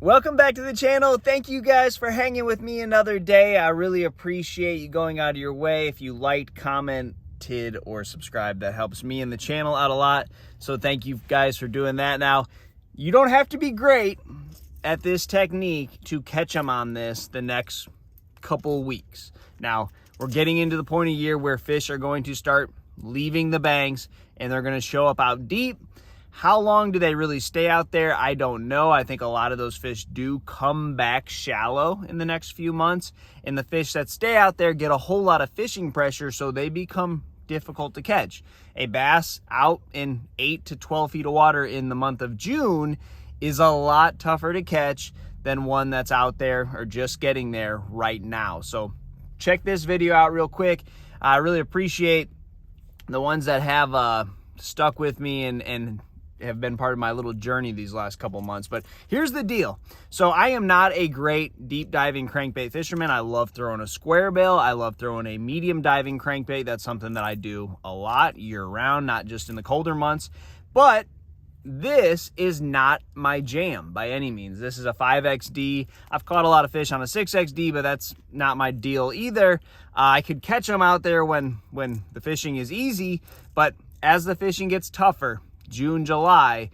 Welcome back to the channel. Thank you guys for hanging with me another day. I really appreciate you going out of your way. If you liked, commented, or subscribed, that helps me and the channel out a lot. So thank you guys for doing that. Now, you don't have to be great at this technique to catch them on this the next couple weeks. Now, we're getting into the point of year where fish are going to start leaving the banks and they're going to show up out deep. How long do they really stay out there? I don't know. I think a lot of those fish do come back shallow in the next few months. And the fish that stay out there get a whole lot of fishing pressure, so they become difficult to catch. A bass out in 8 to 12 feet of water in the month of June is a lot tougher to catch than one that's out there or just getting there right now. So check this video out real quick. I really appreciate the ones that have stuck with me and have been part of my little journey these last couple months. But here's the deal. So I am not a great deep diving crankbait fisherman. I love throwing a square bill. I love throwing a medium diving crankbait. That's something that I do a lot year round, not just in the colder months. But this is not my jam by any means. This is a 5XD. I've caught a lot of fish on a 6XD, but that's not my deal either. I could catch them out there when the fishing is easy, but as the fishing gets tougher, June, July,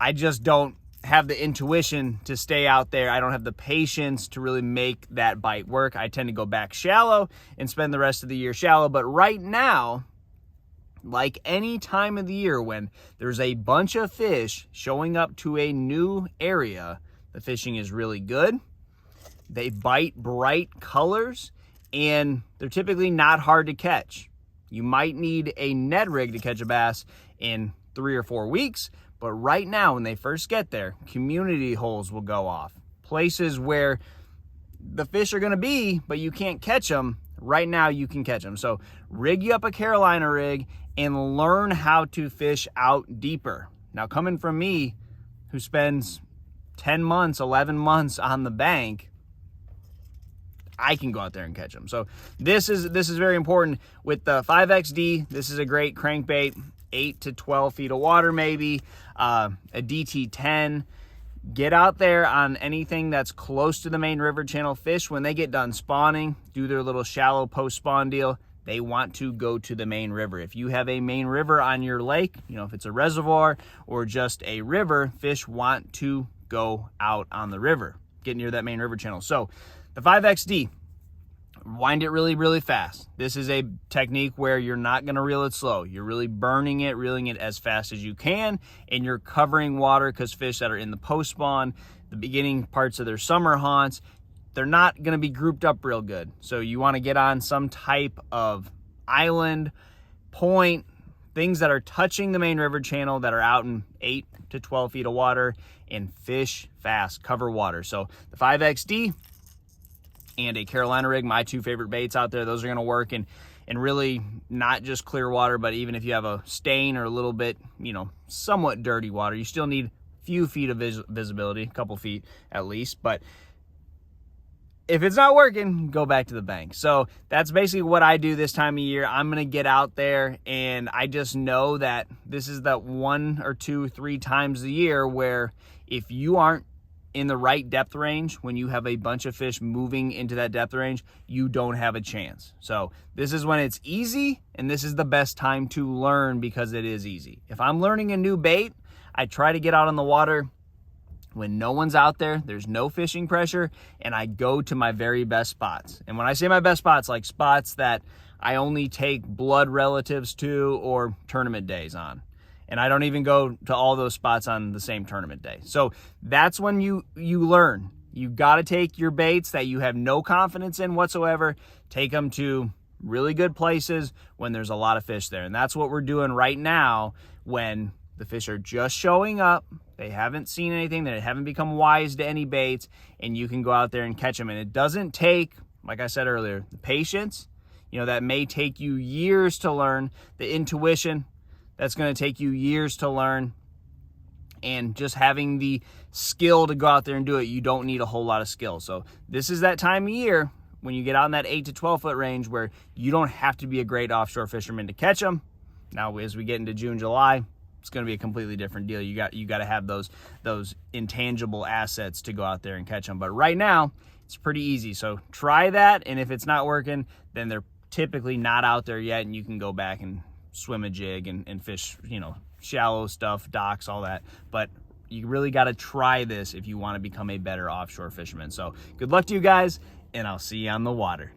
I just don't have the intuition to stay out there. I don't have the patience to really make that bite work. I tend to go back shallow and spend the rest of the year shallow. But right now, like any time of the year when there's a bunch of fish showing up to a new area, the fishing is really good. They bite bright colors and they're typically not hard to catch. You might need a Ned rig to catch a bass in 3 or 4 weeks, but right now when they first get there, community holes will go off. Places where the fish are going to be, but you can't catch them. Right now you can catch them. So rig you up a Carolina rig and learn how to fish out deeper. Now, coming from me, who spends 10 months, 11 months on the bank, I can go out there and catch them. So this is very important. With the 5XD, this is a great crankbait. 8 to 12 feet of water maybe, a DT10. Get out there on anything that's close to the main river channel. Fish, when they get done spawning, do their little shallow post-spawn deal, they want to go to the main river. If you have a main river on your lake, you know, if it's a reservoir or just a river, fish want to go out on the river, get near that main river channel. So the 5XD, wind it really, really fast. This is a technique where you're not going to reel it slow. You're really burning it, reeling it as fast as you can, and you're covering water because fish that are in the post-spawn, the beginning parts of their summer haunts, they're not going to be grouped up real good. So you want to get on some type of island, point, things that are touching the main river channel that are out in 8 to 12 feet of water, and fish fast, cover water. So the 5XD and a Carolina rig, my two favorite baits out there, those are going to work. And really not just clear water, but even if you have a stain or a little bit, you know, somewhat dirty water, you still need a few feet of visibility, a couple feet at least. But if it's not working, go back to the bank. So that's basically what I do this time of year. I'm going to get out there, and I just know that this is the 1 or 2, 3 times a year where if you aren't in the right depth range, when you have a bunch of fish moving into that depth range, you don't have a chance. So this is when it's easy, and this is the best time to learn because it is easy. If I'm learning a new bait, I try to get out on the water when no one's out there, there's no fishing pressure, and I go to my very best spots. And when I say my best spots, like spots that I only take blood relatives to or tournament days on. And I don't even go to all those spots on the same tournament day. So that's when you learn. You got to take your baits that you have no confidence in whatsoever, take them to really good places when there's a lot of fish there. And that's what we're doing right now when the fish are just showing up. They haven't seen anything. They haven't become wise to any baits, and you can go out there and catch them. And it doesn't take, like I said earlier, the patience. You know, that may take you years to learn. The intuition, that's going to take you years to learn. And just having the skill to go out there and do it, you don't need a whole lot of skill. So this is that time of year when you get out in that 8 to 12 foot range where you don't have to be a great offshore fisherman to catch them. Now, as we get into June, July, it's going to be a completely different deal. You got to have those intangible assets to go out there and catch them. But right now, it's pretty easy. So try that, and if it's not working, then they're typically not out there yet, and you can go back and swim a jig and fish, you know, shallow stuff, docks, all that. But you really got to try this if you want to become a better offshore fisherman. So good luck to you guys, and I'll see you on the water.